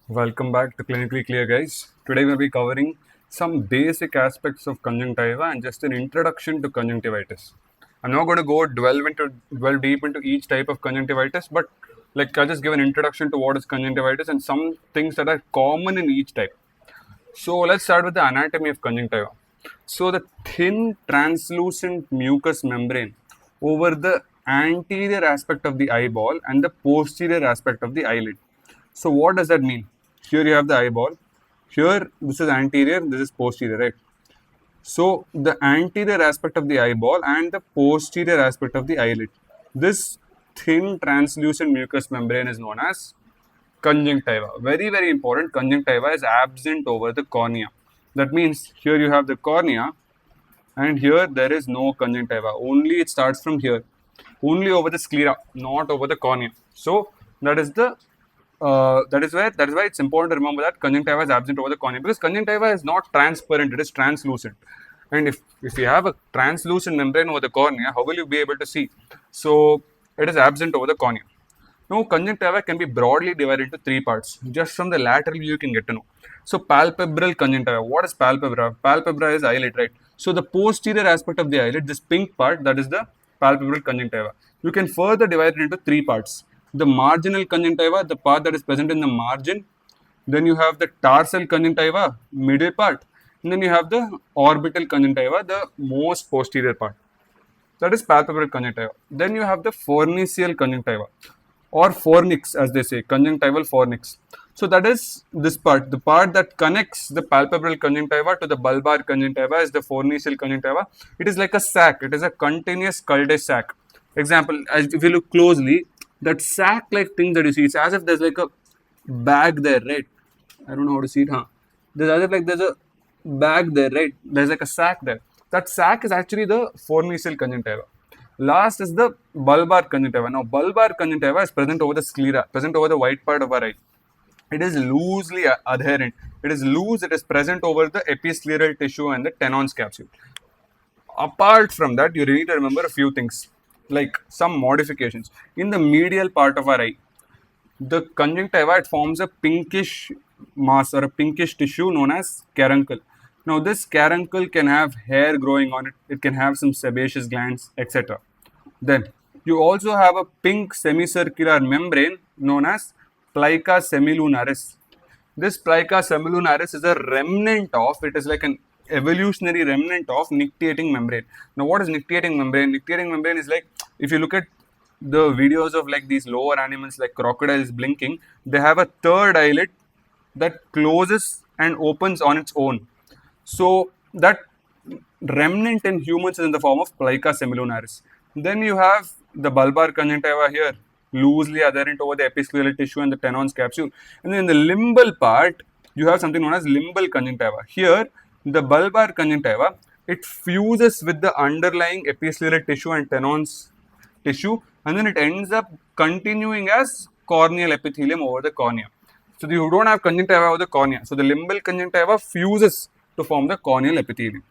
Welcome back to Clinically Clear, guys. Today we'll be covering some basic aspects of conjunctiva and just an introduction to conjunctivitis. I'm not going to go delve deep into each type of conjunctivitis, but I'll just give an introduction to what is conjunctivitis and some things that are common in each type. So let's start with the anatomy of conjunctiva. So the thin translucent mucous membrane over the anterior aspect of the eyeball and the posterior aspect of the eyelid. So what does that mean? Here you have the eyeball. Here this is anterior, this is posterior, right? So the anterior aspect of the eyeball and the posterior aspect of the eyelid. This thin translucent mucous membrane is known as conjunctiva. Very, very important. Conjunctiva is absent over the cornea. That means here you have the cornea and here there is no conjunctiva. Only it starts from here. Only over the sclera, not over the cornea. So that is why it's important to remember that conjunctiva is absent over the cornea, because conjunctiva is not transparent, it is translucent. And if you have a translucent membrane over the cornea, how will you be able to see? So it is absent over the cornea. Now, conjunctiva can be broadly divided into three parts. Just from the lateral view, you can get to know. So, palpebral conjunctiva. What is palpebra? Palpebra is eyelid, right? So, the posterior aspect of the eyelid, this pink part, that is the palpebral conjunctiva. You can further divide it into three parts. The marginal conjunctiva, the part that is present in the margin. Then you have the tarsal conjunctiva, middle part. And then you have the orbital conjunctiva, the most posterior part. That is palpebral conjunctiva. Then you have the fornical conjunctiva or fornix, as they say, conjunctival fornix. So that is this part. The part that connects the palpebral conjunctiva to the bulbar conjunctiva is the fornical conjunctiva. It is like a sac. It is a continuous cul-de-sac. Example, if you look closely, that sac-like thing that you see, it's as if there's like a bag there, right? I don't know how to see it, huh? There's as if like there's a bag there, right? There's like a sac there. That sac is actually the fornical conjunctiva. Last is the bulbar conjunctiva. Now, bulbar conjunctiva is present over the sclera, present over the white part of our eye. It is loosely adherent. It is loose. It is present over the episcleral tissue and the Tenon's capsule. Apart from that, you need to remember a few things, like some modifications. In the medial part of our eye, the conjunctiva, it forms a pinkish mass or a pinkish tissue known as caruncle. Now, this caruncle can have hair growing on it. It can have some sebaceous glands, etc. Then, you also have a pink semicircular membrane known as plica semilunaris. This plica semilunaris is a remnant of, it is like an evolutionary remnant of nictitating membrane. Now, what is nictitating membrane? Nictitating membrane is like, if you look at the videos of like these lower animals like crocodiles blinking, they have a third eyelid that closes and opens on its own. So that remnant in humans is in the form of plica semilunaris. Then you have the bulbar conjunctiva here, loosely adherent over the episcleral tissue and the Tenon's capsule. And then in the limbal part, you have something known as limbal conjunctiva. Here, the bulbar conjunctiva, it fuses with the underlying episcleral tissue and Tenon's tissue, and then it ends up continuing as corneal epithelium over the cornea. So you don't have conjunctiva over the cornea. So the limbal conjunctiva fuses to form the corneal epithelium.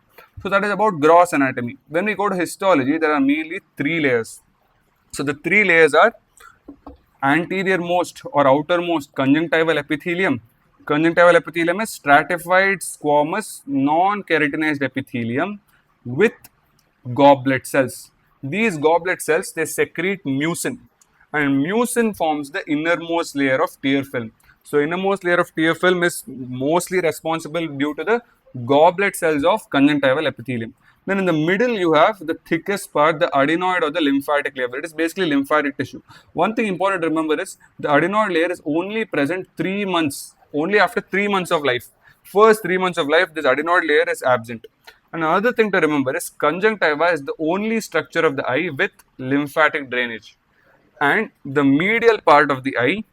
So that is about gross anatomy. When we go to histology, there are mainly three layers. So the three layers are anterior-most or outermost conjunctival epithelium. Conjunctival epithelium is stratified squamous non-keratinized epithelium with goblet cells. These goblet cells, they secrete mucin, and mucin forms the innermost layer of tear film. So innermost layer of tear film is mostly responsible due to the goblet cells of conjunctival epithelium. Then in the middle you have the thickest part, the adenoid or the lymphatic layer. It is basically lymphatic tissue. One thing important to remember is the adenoid layer is only present 3 months, only after 3 months of life. First 3 months of life, this adenoid layer is absent. Another thing to remember is conjunctiva is the only structure of the eye with lymphatic drainage. And the medial part of the eye,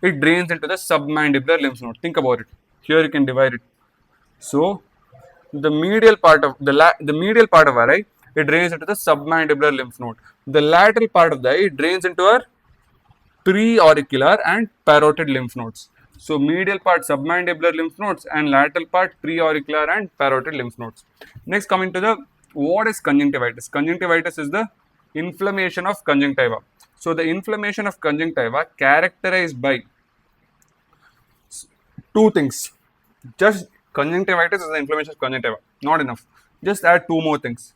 it drains into the submandibular lymph node. Think about it. Here you can divide it. So the medial part of the medial part of our eye, it drains into the submandibular lymph node. The lateral part of the eye, it drains into our preauricular and parotid lymph nodes. So medial part submandibular lymph nodes and lateral part preauricular and parotid lymph nodes. Next, coming to the what is conjunctivitis? Conjunctivitis is the inflammation of conjunctiva. So the inflammation of conjunctiva characterized by Two things. Just conjunctivitis is the inflammation of conjunctiva. Not enough. Just add two more things,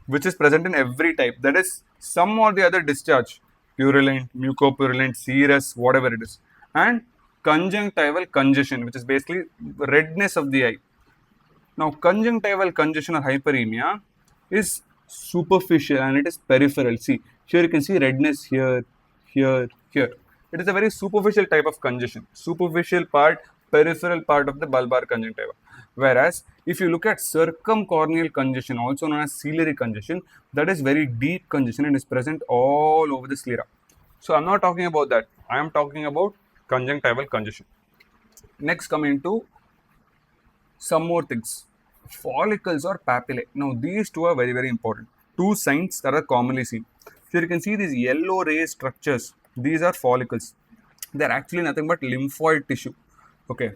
which is present in every type. That is some or the other discharge, purulent, mucopurulent, serous, whatever it is, and conjunctival congestion, which is basically redness of the eye. Now, conjunctival congestion or hyperemia is superficial and it is peripheral. See, here you can see redness here, here, here. It is a very superficial type of congestion. Superficial part, peripheral part of the bulbar conjunctiva. Whereas, if you look at circumcorneal congestion, also known as ciliary congestion, that is very deep congestion and is present all over the sclera. So, I'm not talking about that. I am talking about conjunctival congestion. Next, coming to some more things. Follicles or papillae. Now, these two are very, very important. Two signs that are commonly seen. Here you can see these yellow ray structures. These are follicles. They are actually nothing but lymphoid tissue. Okay,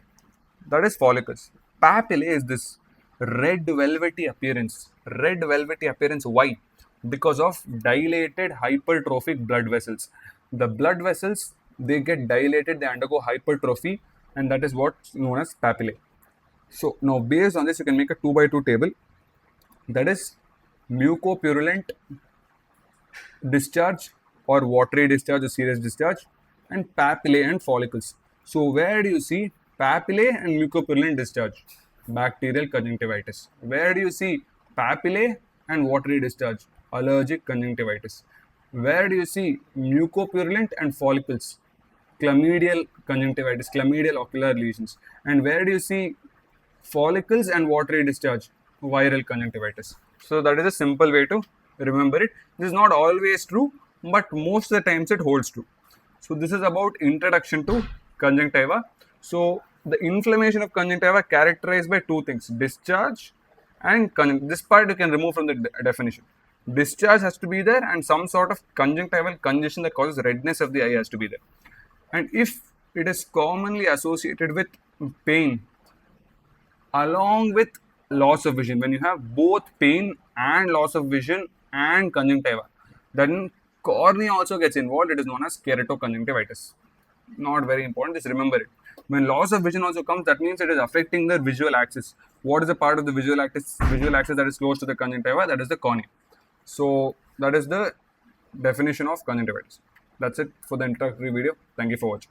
that is follicles. Papillae is this red velvety appearance. Red velvety appearance. Why? Because of dilated hypertrophic blood vessels. The blood vessels, they get dilated, they undergo hypertrophy, and that is what's known as papillae. So now based on this, you can make a 2 by 2 table, that is mucopurulent discharge or watery discharge or serous discharge, and papillae and follicles. So where do you see papillae and mucopurulent discharge? Bacterial conjunctivitis. Where do you see papillae and watery discharge? Allergic conjunctivitis. Where do you see mucopurulent and follicles? Chlamydial conjunctivitis, chlamydial ocular lesions. And where do you see follicles and watery discharge? Viral conjunctivitis. So that is a simple way to remember it. This is not always true, but most of the times it holds true. So this is about introduction to conjunctiva. So the inflammation of conjunctiva characterized by two things: discharge and this part you can remove from the definition. Discharge has to be there, and some sort of conjunctival congestion that causes redness of the eye has to be there. And if it is commonly associated with pain along with loss of vision, when you have both pain and loss of vision and conjunctiva, then cornea also gets involved. It is known as keratoconjunctivitis. Not very important, just remember it. When loss of vision also comes, that means it is affecting the visual axis. What is the part of the visual axis that is close to the conjunctiva? That is the cornea. So that is the definition of conjunctivitis. That's it for the introductory video. Thank you for watching.